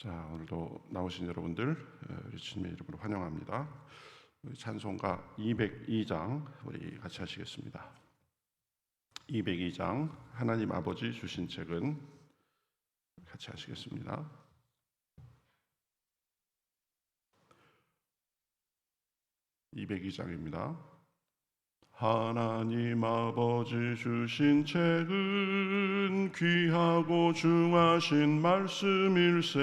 자, 오늘도 나오신 여러분들 우리 주님의 이름으로 환영합니다. 우리 찬송가 202장 우리 같이 하시겠습니다. 202장 하나님 아버지 주신 책은 같이 하시겠습니다. 202장입니다. 하나님 아버지 주신 책은 귀하고 중하신 말씀일세.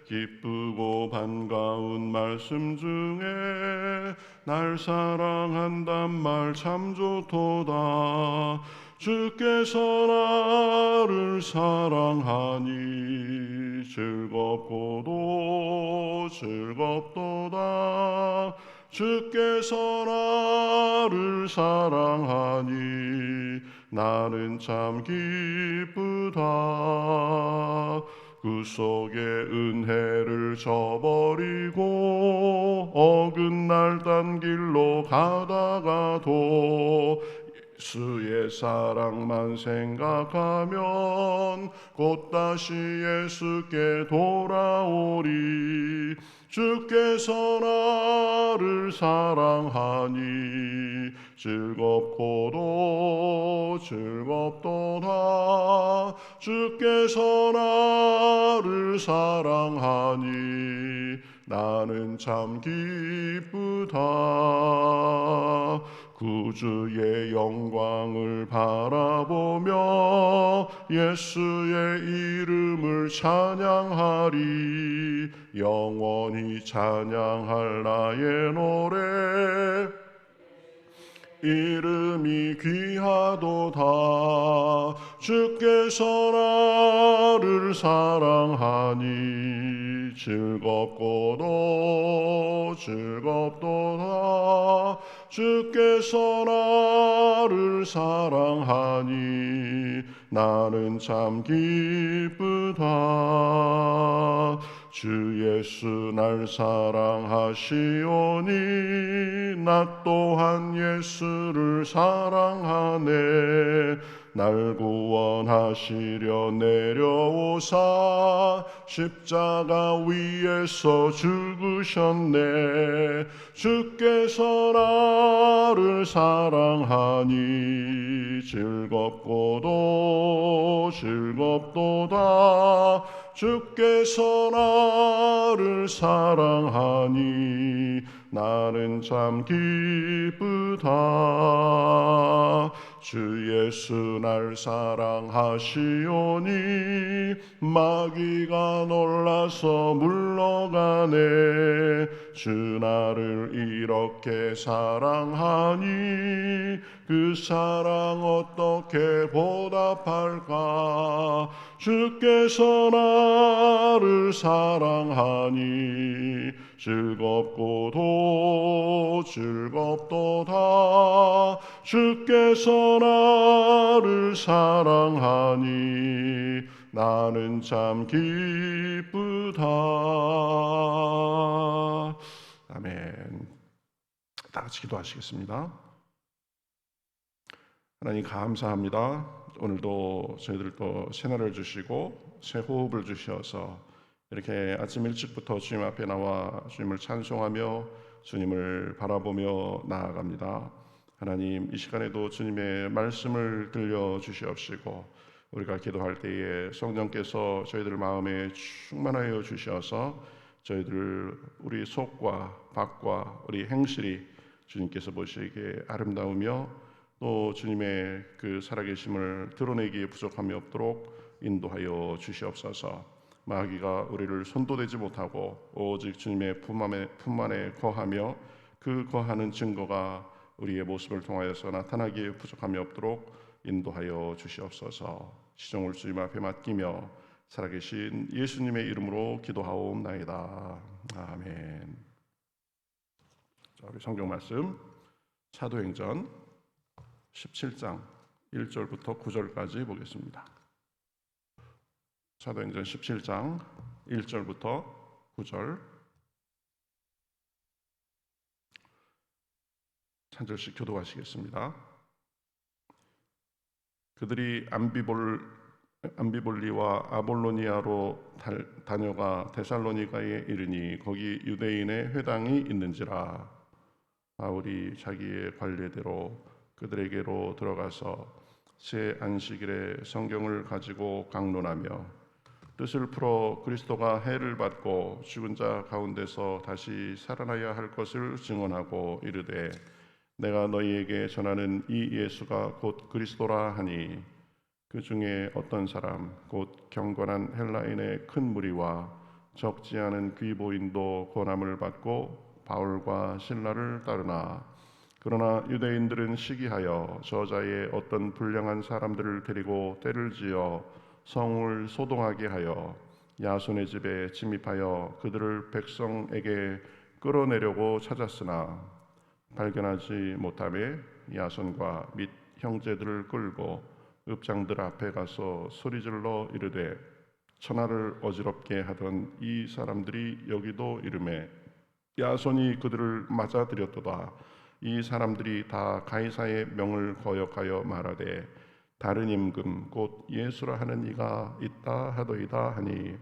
기쁘고 반가운 말씀 중에 날 사랑한단 말 참 좋도다. 주께서 나를 사랑하니 즐겁고도 즐겁도다. 주께서 나를 사랑하니 나는 참 기쁘다. 그 속에 은혜를 저버리고 어긋날 딴 길로 가다가도 예수의 사랑만 생각하면 곧 다시 예수께 돌아오리. 주께서 나를 사랑하니 즐겁고도 즐겁도다. 주께서 나를 사랑하니 나는 참 기쁘다. 구주의 영광을 바라보며 예수의 이름을 찬양하리. 영원히 찬양할 나의 노래 이름이 귀하도다. 주께서 나를 사랑하니 즐겁고도 즐겁도다. 주께서 나를 사랑하니 나는 참 기쁘다. 주 예수 날 사랑하시오니 나 또한 예수를 사랑하네. 날 구원하시려 내려오사 십자가 위에서 죽으셨네. 주께서 나를 사랑하니 즐겁고도 즐겁도다. 주께서 나를 사랑하니 나는 참 기쁘다. 주 예수 날 사랑하시오니 마귀가 놀라서 물러가네. 주 나를 이렇게 사랑하니 그 사랑 어떻게 보답할까. 주께서 나를 사랑하니 즐겁고도 즐겁도다. 주께서 나를 사랑하니 나는 참 기쁘다. 아멘. 다 같이 기도하시겠습니다. 하나님 감사합니다. 오늘도 저희들 또 새날을 주시고 새 호흡을 주셔서 이렇게 아침 일찍부터 주님 앞에 나와 주님을 찬송하며 주님을 바라보며 나아갑니다. 하나님 이 시간에도 주님의 말씀을 들려주시옵시고 우리가 기도할 때에 성령께서 저희들 마음에 충만하여 주셔서 저희들 우리 속과 밖과 우리 행실이 주님께서 보시기에 아름다우며 또 주님의 그 살아계심을 드러내기에 부족함이 없도록 인도하여 주시옵소서. 마귀가 우리를 손도대지 못하고 오직 주님의 품 안에 거하며 그 거하는 증거가 우리의 모습을 통하여서 나타나기에 부족함이 없도록 인도하여 주시옵소서. 시종을 주님 앞에 맡기며 살아계신 예수님의 이름으로 기도하옵나이다. 아멘. 자, 우리 성경 말씀 사도행전 17장 1절부터 9절까지 보겠습니다. 사도행전 17장 1절부터 9절 한 절씩 교도하시겠습니다. 그들이 암비볼리와 아볼로니아로 다녀가 데살로니가에 이르니 거기 유대인의 회당이 있는지라. 바울이 자기의 관례대로 그들에게로 들어가서 새 안식일에 성경을 가지고 강론하며 뜻을 풀어 그리스도가 해를 받고 죽은 자 가운데서 다시 살아나야 할 것을 증언하고 이르되 내가 너희에게 전하는 이 예수가 곧 그리스도라 하니 그 중에 어떤 사람 곧 경건한 헬라인의 큰 무리와 적지 않은 귀보인도 권함을 받고 바울과 실라를 따르나 그러나 유대인들은 시기하여 저자의 어떤 불량한 사람들을 데리고 때를 지어 성을 소동하게 하여 야손의 집에 침입하여 그들을 백성에게 끌어내려고 찾았으나 발견하지 못하매 야손과 및 형제들을 끌고 읍장들 앞에 가서 소리질러 이르되 천하를 어지럽게 하던 이 사람들이 여기도 이르매 야손이 그들을 맞아들였도다. 이 사람들이 다 가이사의 명을 거역하여 말하되 다른 임금 곧 예수라 하는 이가 있다 하더이다 하니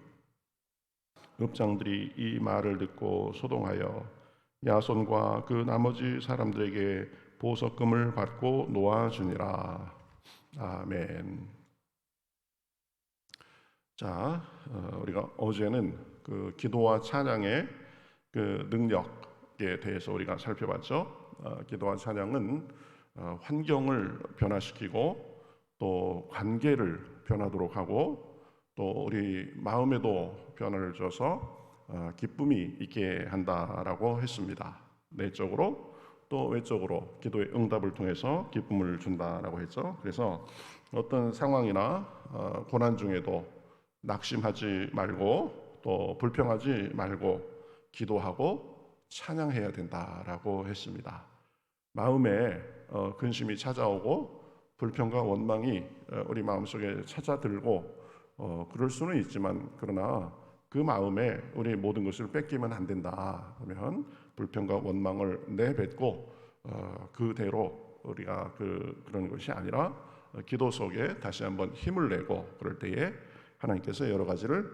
읍장들이 이 말을 듣고 소동하여 야손과 그 나머지 사람들에게 보석금을 받고 놓아주니라. 아멘. 자, 우리가 어제는 그 기도와 찬양의 그 능력에 대해서 우리가 살펴봤죠. 기도와 찬양은 환경을 변화시키고 또 관계를 변하도록 하고 또 우리 마음에도 변화를 줘서 기쁨이 있게 한다라고 했습니다. 내적으로 또 외적으로 기도의 응답을 통해서 기쁨을 준다라고 했죠. 그래서 어떤 상황이나 고난 중에도 낙심하지 말고 또 불평하지 말고 기도하고 찬양해야 된다라고 했습니다. 마음에 근심이 찾아오고 불평과 원망이 우리 마음속에 찾아들고 그럴 수는 있지만 그러나 그 마음에 우리 모든 것을 뺏기면 안 된다. 그러면 불평과 원망을 내뱉고 그대로 우리가 그런 것이 아니라 기도 속에 다시 한번 힘을 내고 그럴 때에 하나님께서 여러 가지를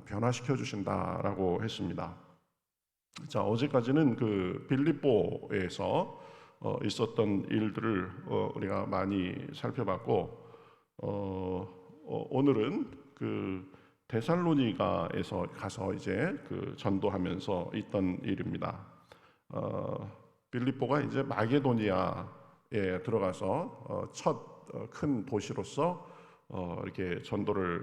변화시켜 주신다라고 했습니다. 자, 어제까지는 그 빌립보에서 있었던 일들을 우리가 많이 살펴봤고 오늘은 그 데살로니가에서 가서 이제 그 전도하면서 있던 일입니다. 빌립보가 이제 마게도니아에 들어가서 첫 큰 도시로서 이렇게 전도를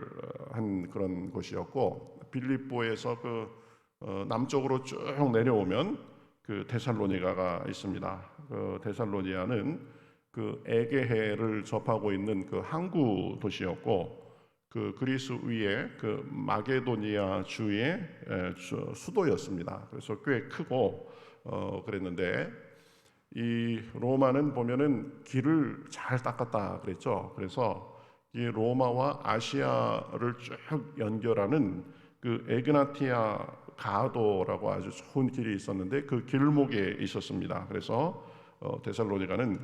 한 그런 곳이었고 빌립보에서 그 남쪽으로 쭉 내려오면 그 데살로니가가 있습니다. 그 데살로니아는 그 에게해를 접하고 있는 그 항구 도시였고 그 그리스 위에 그 마게도니아 주의 수도였습니다. 그래서 꽤 크고 그랬는데 이 로마는 보면은 길을 잘 닦았다 그랬죠. 그래서 이 로마와 아시아를 쭉 연결하는 그 에그나티아 가도라고 아주 좋은 길이 있었는데 그 길목에 있었습니다. 그래서 데살로니가는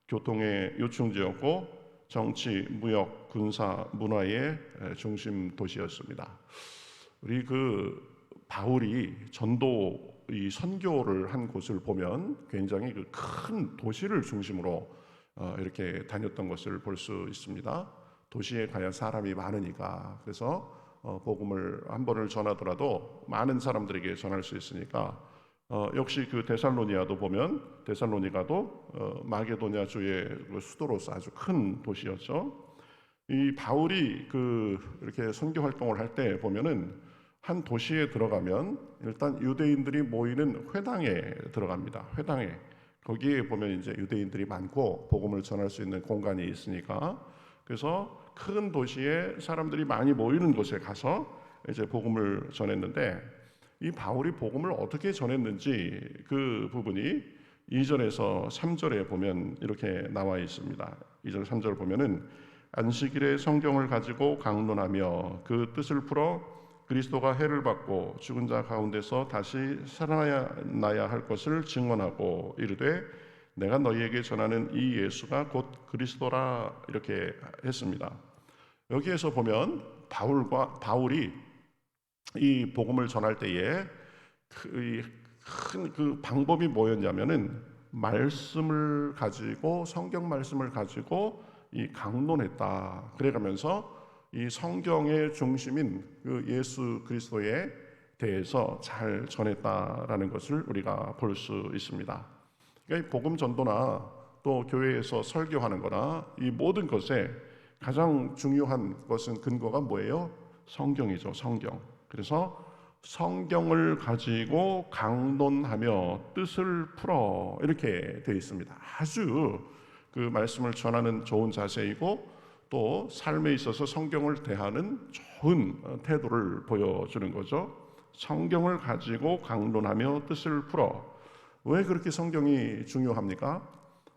교통의 요충지였고 정치, 무역, 군사, 문화의 중심 도시였습니다. 우리 그 바울이 전도 이 선교를 한 곳을 보면 굉장히 그 큰 도시를 중심으로 이렇게 다녔던 것을 볼 수 있습니다. 도시에 가야 사람이 많으니까 그래서 복음을 한 번을 전하더라도 많은 사람들에게 전할 수 있으니까 역시 그 데살로니아도 보면 데살로니가도 마게도냐 주의 수도로서 아주 큰 도시였죠. 이 바울이 그 이렇게 선교 활동을 할 때 보면은 한 도시에 들어가면 일단 유대인들이 모이는 회당에 들어갑니다. 회당에 거기에 보면 이제 유대인들이 많고 복음을 전할 수 있는 공간이 있으니까 그래서 큰 도시에 사람들이 많이 모이는 곳에 가서 이제 복음을 전했는데 이 바울이 복음을 어떻게 전했는지 그 부분이 2절에서 3절에 보면 이렇게 나와 있습니다. 2절 3절 보면은 안식일에 성경을 가지고 강론하며 그 뜻을 풀어 그리스도가 해를 받고 죽은 자 가운데서 다시 살아나야 할 것을 증언하고 이르되 내가 너희에게 전하는 이 예수가 곧 그리스도라 이렇게 했습니다. 여기에서 보면 바울이 이 복음을 전할 때에 큰 그 방법이 뭐였냐면은 말씀을 가지고 성경 말씀을 가지고 이 강론했다. 그래가면서 이 성경의 중심인 그 예수 그리스도에 대해서 잘 전했다라는 것을 우리가 볼 수 있습니다. 그러니까 이 복음 전도나 또 교회에서 설교하는 거나 이 모든 것에 가장 중요한 것은 근거가 뭐예요? 성경이죠. 성경. 그래서 성경을 가지고 강론하며 뜻을 풀어 이렇게 되어 있습니다. 아주 그 말씀을 전하는 좋은 자세이고 또 삶에 있어서 성경을 대하는 좋은 태도를 보여주는 거죠. 성경을 가지고 강론하며 뜻을 풀어. 왜 그렇게 성경이 중요합니까?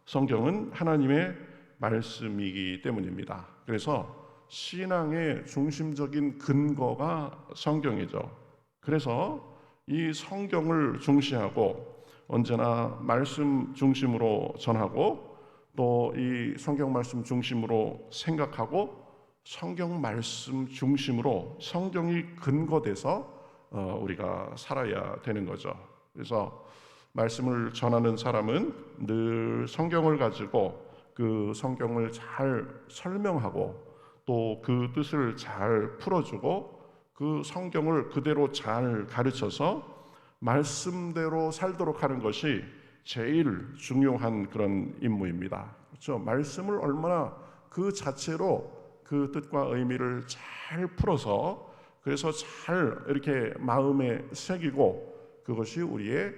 성경은 하나님의 말씀이기 때문입니다. 그래서 신앙의 중심적인 근거가 성경이죠. 그래서 이 성경을 중시하고 언제나 말씀 중심으로 전하고 또 이 성경 말씀 중심으로 생각하고 성경 말씀 중심으로 성경이 근거돼서 우리가 살아야 되는 거죠. 그래서 말씀을 전하는 사람은 늘 성경을 가지고 그 성경을 잘 설명하고 또 그 뜻을 잘 풀어주고 그 성경을 그대로 잘 가르쳐서 말씀대로 살도록 하는 것이 제일 중요한 그런 임무입니다. 그렇죠? 말씀을 얼마나 그 자체로 그 뜻과 의미를 잘 풀어서 그래서 잘 이렇게 마음에 새기고 그것이 우리의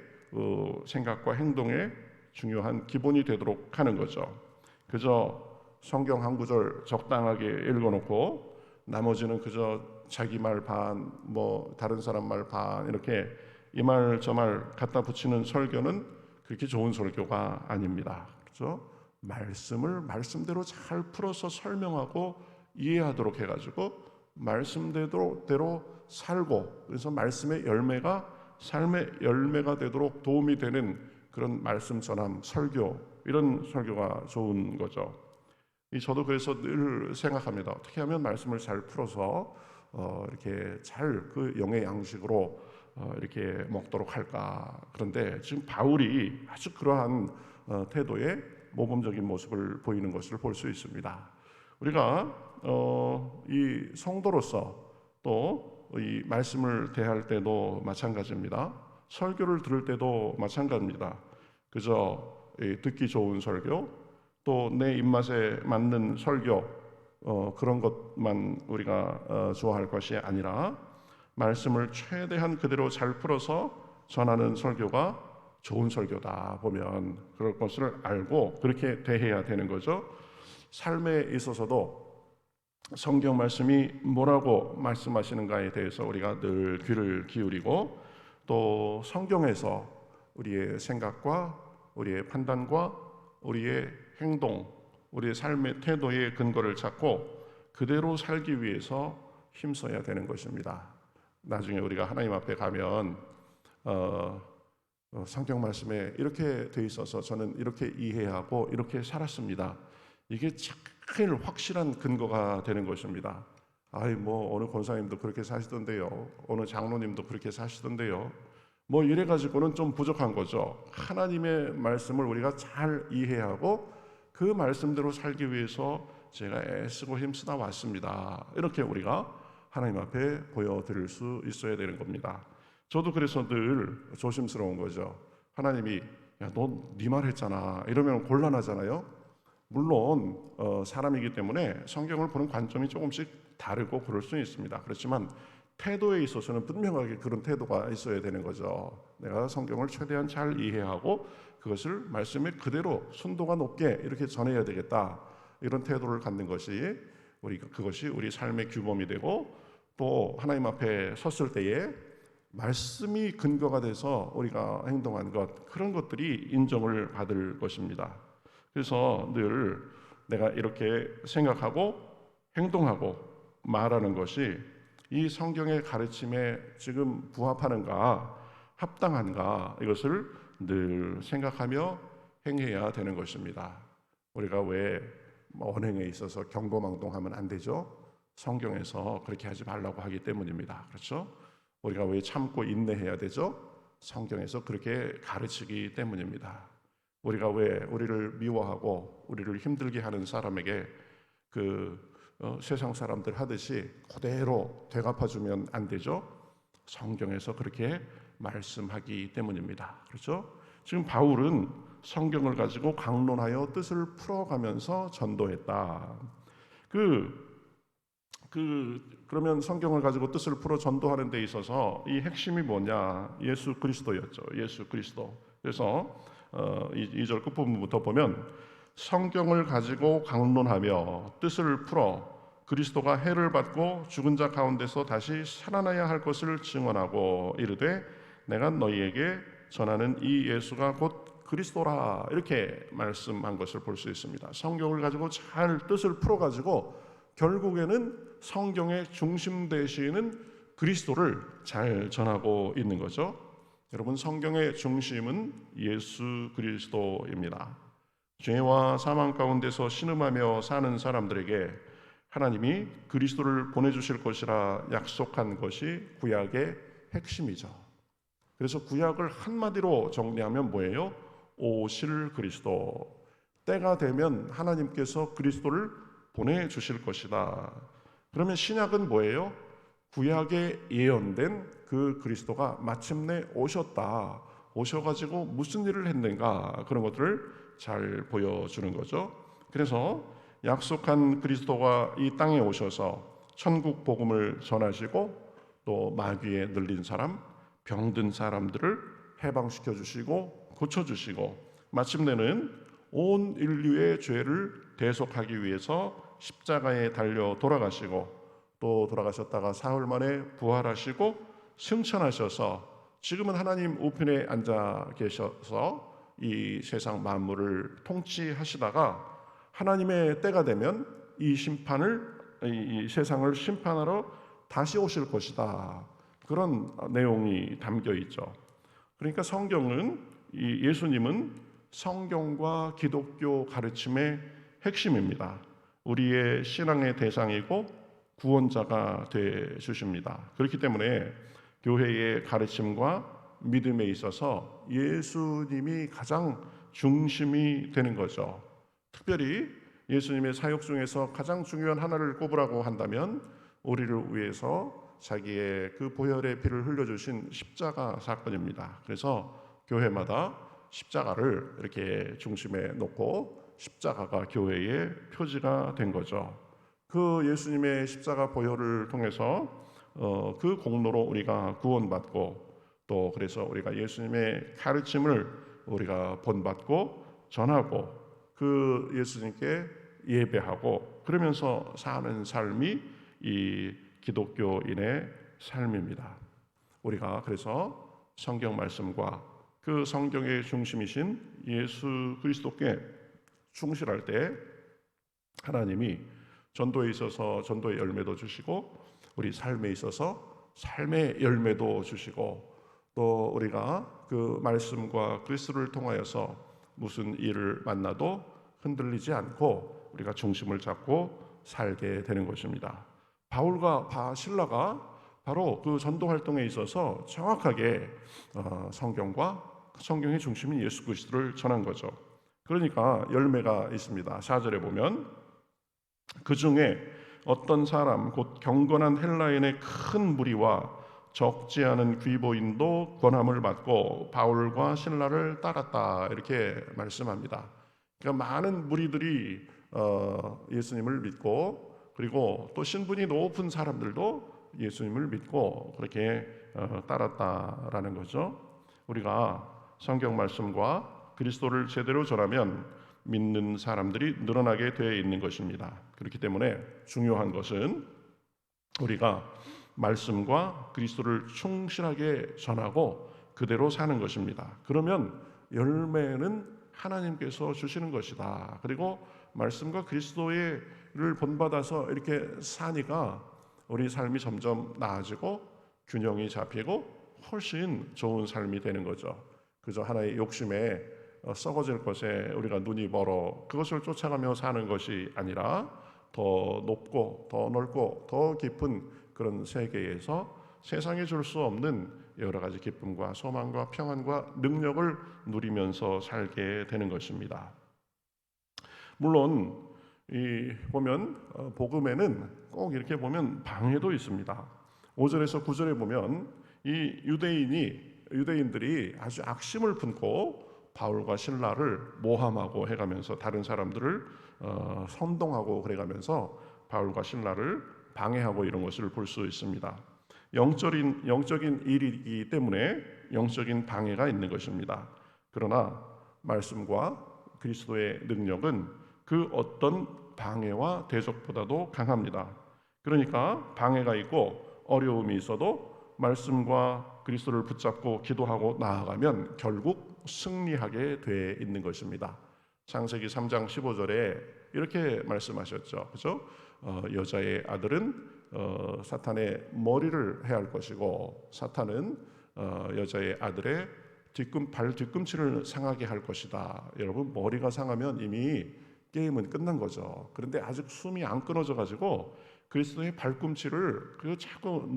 생각과 행동의 중요한 기본이 되도록 하는 거죠. 그저 성경 한 구절 적당하게 읽어놓고 나머지는 그저 자기 말 반, 뭐 다른 사람 말 반 이렇게 이 말 저 말 갖다 붙이는 설교는 그렇게 좋은 설교가 아닙니다. 그렇죠? 말씀을 말씀대로 잘 풀어서 설명하고 이해하도록 해가지고 말씀대로 살고 그래서 말씀의 열매가 삶의 열매가 되도록 도움이 되는 그런 말씀 전함, 설교 이런 설교가 좋은 거죠. 저도 그래서 늘 생각합니다. 어떻게 하면 말씀을 잘 풀어서 이렇게 잘 그 영의 양식으로 이렇게 먹도록 할까. 그런데 지금 바울이 아주 그러한 태도의 모범적인 모습을 보이는 것을 볼 수 있습니다. 우리가 이 성도로서 또 이 말씀을 대할 때도 마찬가지입니다. 설교를 들을 때도 마찬가지입니다. 그저 듣기 좋은 설교, 또 내 입맛에 맞는 설교 그런 것만 우리가 좋아할 것이 아니라 말씀을 최대한 그대로 잘 풀어서 전하는 설교가 좋은 설교다 보면 그럴 것을 알고 그렇게 대해야 되는 거죠. 삶에 있어서도 성경 말씀이 뭐라고 말씀하시는가에 대해서 우리가 늘 귀를 기울이고 또 성경에서 우리의 생각과 우리의 판단과 우리의 행동, 우리의 삶의 태도의 근거를 찾고 그대로 살기 위해서 힘써야 되는 것입니다. 나중에 우리가 하나님 앞에 가면 성경 말씀에 이렇게 돼 있어서 저는 이렇게 이해하고 이렇게 살았습니다. 이게 제일 확실한 근거가 되는 것입니다. 아이 뭐 어느 권사님도 그렇게 사시던데요. 어느 장로님도 그렇게 사시던데요. 뭐 이래 가지고는 좀 부족한 거죠. 하나님의 말씀을 우리가 잘 이해하고 그 말씀대로 살기 위해서 제가 애쓰고 힘쓰다 왔습니다. 이렇게 우리가 하나님 앞에 보여드릴 수 있어야 되는 겁니다. 저도 그래서 늘 조심스러운 거죠. 하나님이 야, 너 네 말 했잖아 이러면 곤란하잖아요. 물론 사람이기 때문에 성경을 보는 관점이 조금씩 다르고 그럴 수 있습니다. 그렇지만 태도에 있어서는 분명하게 그런 태도가 있어야 되는 거죠. 내가 성경을 최대한 잘 이해하고 그것을 말씀에 그대로 순도가 높게 이렇게 전해야 되겠다. 이런 태도를 갖는 것이 그것이 우리 삶의 규범이 되고 또 하나님 앞에 섰을 때에 말씀이 근거가 돼서 우리가 행동한 것 그런 것들이 인정을 받을 것입니다. 그래서 늘 내가 이렇게 생각하고 행동하고 말하는 것이 이 성경의 가르침에 지금 부합하는가 합당한가 이것을 늘 생각하며 행해야 되는 것입니다. 우리가 왜 언행에 있어서 경거망동하면 안 되죠. 성경에서 그렇게 하지 말라고 하기 때문입니다. 그렇죠? 우리가 왜 참고 인내해야 되죠? 성경에서 그렇게 가르치기 때문입니다. 우리가 왜 우리를 미워하고 우리를 힘들게 하는 사람에게 세상 사람들 하듯이 그대로 되갚아주면 안 되죠? 성경에서 그렇게 말씀하기 때문입니다. 그렇죠? 지금 바울은 성경을 가지고 강론하여 뜻을 풀어가면서 전도했다. 그러면 성경을 가지고 뜻을 풀어 전도하는 데 있어서 이 핵심이 뭐냐? 예수 그리스도였죠. 예수 그리스도. 그래서 2절 끝부분부터 보면 성경을 가지고 강론하며 뜻을 풀어 그리스도가 해를 받고 죽은 자 가운데서 다시 살아나야 할 것을 증언하고 이르되 내가 너희에게 전하는 이 예수가 곧 그리스도라 이렇게 말씀한 것을 볼 수 있습니다. 성경을 가지고 잘 뜻을 풀어 가지고 결국에는 성경의 중심 되시는 그리스도를 잘 전하고 있는 거죠. 여러분, 성경의 중심은 예수 그리스도입니다. 죄와 사망 가운데서 신음하며 사는 사람들에게 하나님이 그리스도를 보내주실 것이라 약속한 것이 구약의 핵심이죠. 그래서 구약을 한마디로 정리하면 뭐예요? 오실 그리스도. 때가 되면 하나님께서 그리스도를 보내주실 것이다. 그러면 신약은 뭐예요? 구약에 예언된 그 그리스도가 마침내 오셨다. 오셔가지고 무슨 일을 했는가 그런 것들을 잘 보여주는 거죠. 그래서 약속한 그리스도가 이 땅에 오셔서 천국 복음을 전하시고 또 마귀에 눌린 사람, 병든 사람들을 해방시켜 주시고 고쳐 주시고 마침내는 온 인류의 죄를 대속하기 위해서 십자가에 달려 돌아가시고 또 돌아가셨다가 사흘 만에 부활하시고 승천하셔서 지금은 하나님 우편에 앉아 계셔서 이 세상 만물을 통치하시다가 하나님의 때가 되면 이 세상을 심판하러 다시 오실 것이다. 그런 내용이 담겨 있죠. 그러니까 예수님은 성경과 기독교 가르침의 핵심입니다. 우리의 신앙의 대상이고 구원자가 되 주십니다. 그렇기 때문에 교회의 가르침과 믿음에 있어서 예수님이 가장 중심이 되는 거죠. 특별히 예수님의 사역 중에서 가장 중요한 하나를 꼽으라고 한다면 우리를 위해서 자기의 그 보혈의 피를 흘려주신 십자가 사건입니다. 그래서 교회마다 십자가를 이렇게 중심에 놓고 십자가가 교회의 표지가 된 거죠. 그 예수님의 십자가 보혈을 통해서 그 공로로 우리가 구원받고 또 그래서 우리가 예수님의 가르침을 우리가 본받고 전하고 그 예수님께 예배하고 그러면서 사는 삶이 이 기독교인의 삶입니다. 우리가 그래서 성경 말씀과 그 성경의 중심이신 예수 그리스도께 충실할 때 하나님이 전도에 있어서 전도의 열매도 주시고 우리 삶에 있어서 삶의 열매도 주시고 또 우리가 그 말씀과 그리스도를 통하여서 무슨 일을 만나도 흔들리지 않고 우리가 중심을 잡고 살게 되는 것입니다. 바울과 신라가 바로 그 전도 활동에 있어서 정확하게 성경과 성경의 중심인 예수 그리스도를 전한 거죠. 그러니까 열매가 있습니다. 4절에 보면 그 중에 어떤 사람 곧 경건한 헬라인의 큰 무리와 적지 않은 귀보인도 권함을 받고 바울과 신라를 따랐다 이렇게 말씀합니다. 그러니까 많은 무리들이 예수님을 믿고 그리고 또 신분이 높은 사람들도 예수님을 믿고 그렇게 따랐다라는 거죠. 우리가 성경 말씀과 그리스도를 제대로 전하면 믿는 사람들이 늘어나게 되어 있는 것입니다. 그렇기 때문에 중요한 것은 우리가 말씀과 그리스도를 충실하게 전하고 그대로 사는 것입니다. 그러면 열매는 하나님께서 주시는 것이다. 그리고 말씀과 그리스도를 본받아서 이렇게 사니까 우리 삶이 점점 나아지고 균형이 잡히고 훨씬 좋은 삶이 되는 거죠. 그저 하나의 욕심에 썩어질 것에 우리가 눈이 멀어 그것을 쫓아가며 사는 것이 아니라 더 높고 더 넓고 더 깊은 그런 세계에서 세상에 줄 수 없는 여러 가지 기쁨과 소망과 평안과 능력을 누리면서 살게 되는 것입니다. 물론 이 보면 복음에는 꼭 이렇게 보면 방해도 있습니다. 5절에서 9절에 보면 이 유대인들이 아주 악심을 품고 바울과 신라를 모함하고 해가면서 다른 사람들을 선동하고 그래가면서 바울과 신라를 방해하고 이런 것을 볼 수 있습니다. 영적인 일이기 때문에 영적인 방해가 있는 것입니다. 그러나 말씀과 그리스도의 능력은 그 어떤 방해와 대적보다도 강합니다. 그러니까 방해가 있고 어려움이 있어도 말씀과 그리스도를 붙잡고 기도하고 나아가면 결국 승리하게 돼 있는 것입니다. 창세기 3장 15절에 이렇게 말씀하셨죠. 그죠? 여자의 아들은 사탄의 머리를 해할 것이고 사탄은 여자의 아들의 발 뒤꿈치를 상하게 할 것이다. 여러분, 머리가 상하면 이미 게임은 끝난 거죠. 그런데 아직 숨이 안 끊어져 가지고 그리스도의 발꿈치를 자꾸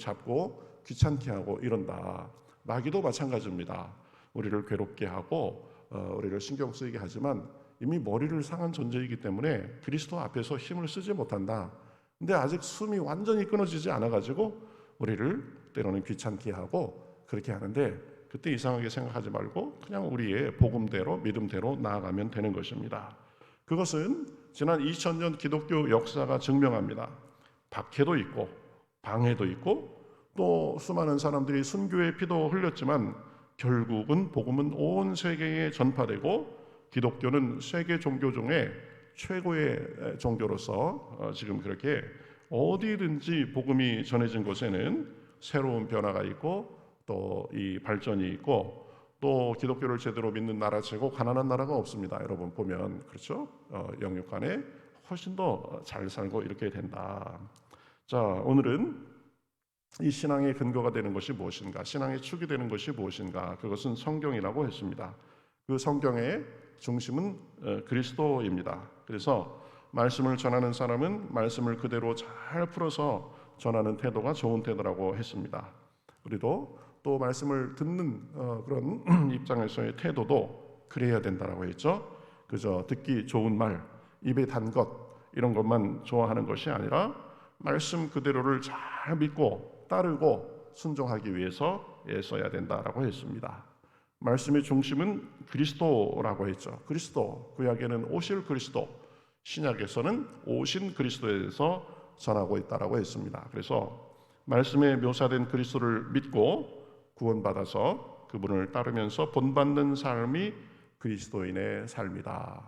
잡고 귀찮게 하고 이런다. 마귀도 마찬가지입니다. 우리를 괴롭게 하고 우리를 신경 쓰이게 하지만 이미 머리를 상한 존재이기 때문에 그리스도 앞에서 힘을 쓰지 못한다. 근데 아직 숨이 완전히 끊어지지 않아 가지고 우리를 때로는 귀찮게 하고 그렇게 하는데, 그때 이상하게 생각하지 말고 그냥 우리의 복음대로 믿음대로 나아가면 되는 것입니다. 그것은 지난 2000년 기독교 역사가 증명합니다. 박해도 있고 방해도 있고 또 수많은 사람들이 순교의 피도 흘렸지만 결국은 복음은 온 세계에 전파되고 기독교는 세계 종교 중에 최고의 종교로서 지금 그렇게 어디든지 복음이 전해진 곳에는 새로운 변화가 있고 또 이 발전이 있고 또 기독교를 제대로 믿는 나라 치고 가난한 나라가 없습니다. 여러분 보면 그렇죠? 영육간에 훨씬 더 잘 살고 이렇게 된다. 자, 오늘은 이 신앙의 근거가 되는 것이 무엇인가? 신앙의 축이 되는 것이 무엇인가? 그것은 성경이라고 했습니다. 그 성경의 중심은 그리스도입니다. 그래서 말씀을 전하는 사람은 말씀을 그대로 잘 풀어서 전하는 태도가 좋은 태도라고 했습니다. 우리도 또 말씀을 듣는 그런 입장에서의 태도도 그래야 된다라고 했죠. 그저 듣기 좋은 말, 입에 단 것 이런 것만 좋아하는 것이 아니라 말씀 그대로를 잘 믿고 따르고 순종하기 위해서 애써야 된다라고 했습니다. 말씀의 중심은 그리스도라고 했죠. 그리스도, 구약에는 오실 그리스도, 신약에서는 오신 그리스도에 대해서 전하고 있다라고 했습니다. 그래서 말씀에 묘사된 그리스도를 믿고 구원받아서 그분을 따르면서 본받는 삶이 그리스도인의 삶이다.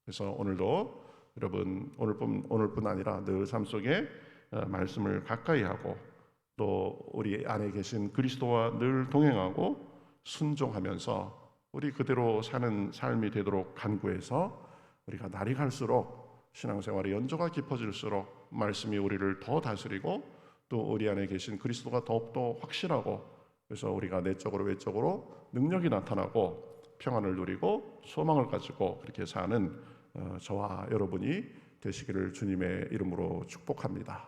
그래서 오늘도 여러분 오늘뿐 아니라 늘 삶 속에 말씀을 가까이 하고 또 우리 안에 계신 그리스도와 늘 동행하고 순종하면서 우리 그대로 사는 삶이 되도록 간구해서 우리가 날이 갈수록 신앙생활의 연조가 깊어질수록 말씀이 우리를 더 다스리고 또 우리 안에 계신 그리스도가 더욱더 확실하고, 그래서 우리가 내적으로 외적으로 능력이 나타나고 평안을 누리고 소망을 가지고 그렇게 사는 저와 여러분이 되시기를 주님의 이름으로 축복합니다.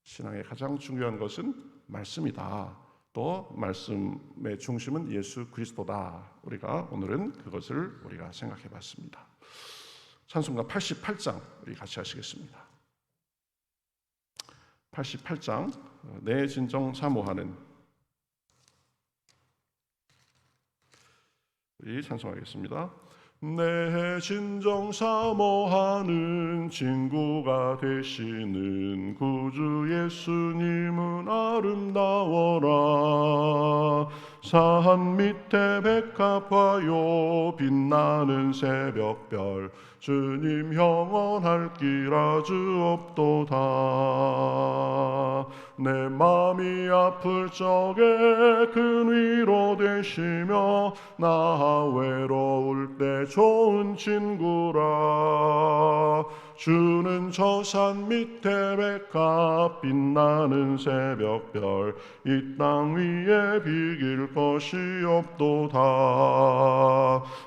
신앙의 가장 중요한 것은 말씀이다. 또 말씀의 중심은 예수 그리스도다. 우리가 오늘은 그것을 우리가 생각해 봤습니다. 찬송가 88장 우리 같이 하시겠습니다. 88장 내 진정 사모하는, 우리 찬송하겠습니다. 내 진정 사모하는 친구가 되시는 구주 예수님은 아름다워라. 산 밑에 백합화요 빛나는 새벽별, 주님 영원할 길 아주 없도다. 내 맘이 아플 적에 큰 위로 되시며 나 외로울 때 좋은 친구라. 주는 저 산 밑에 백합 빛나는 새벽별 이 땅 위에 비길 것이 없도다.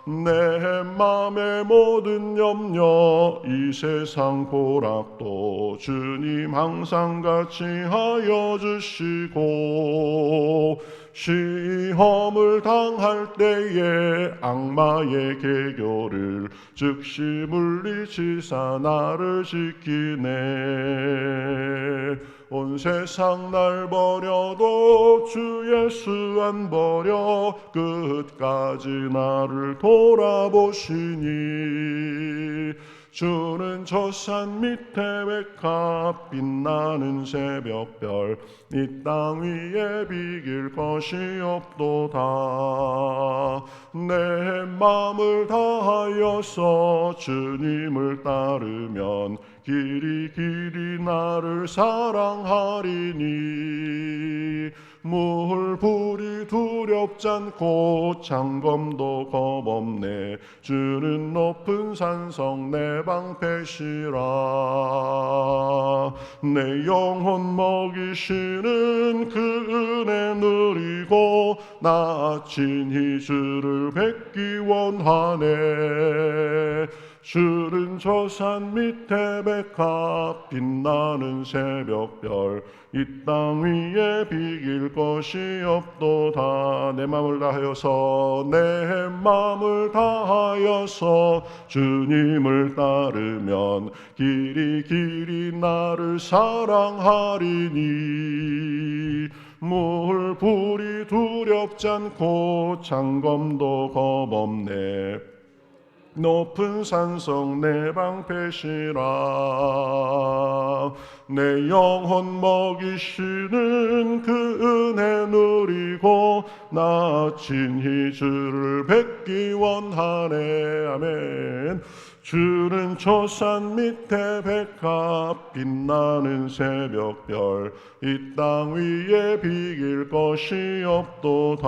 내 맘의 모든 염려 이 세상 고락도 주님 항상 같이 하여 주시고 시험을 당할 때에 악마의 계교를 즉시 물리치사 나를 지키네. 온 세상 날 버려도 주 예수 안 버려 끝까지 나를 돌아보시니 주는 저 산 밑에 백합 빛나는 새벽별 이 땅 위에 비길 것이 없도다. 내 마음을 다하여서 주님을 따르면 길이 나를 사랑하리니 물불이 두렵지 않고 장검도 겁없네. 주는 높은 산성 내 방패시라. 내 영혼 먹이시는 그 은혜 누리고 나 친히 주를 뵙기 원하네. 주는 저 산 밑에 백합 빛나는 새벽별 이 땅 위에 비길 것이 없도다. 내 마음을 다하여서 내 마음을 다하여서 주님을 따르면 길이 나를 사랑하리니 물불이 두렵지 않고 장검도 겁없네. 높은 산성 내 방패시라. 내 영혼 먹이시는 그 은혜 누리고 나 친히 주를 뵙기 원하네. 아멘. 주는 저 산 밑에 백합 빛나는 새벽별 이 땅 위에 비길 것이 없도다.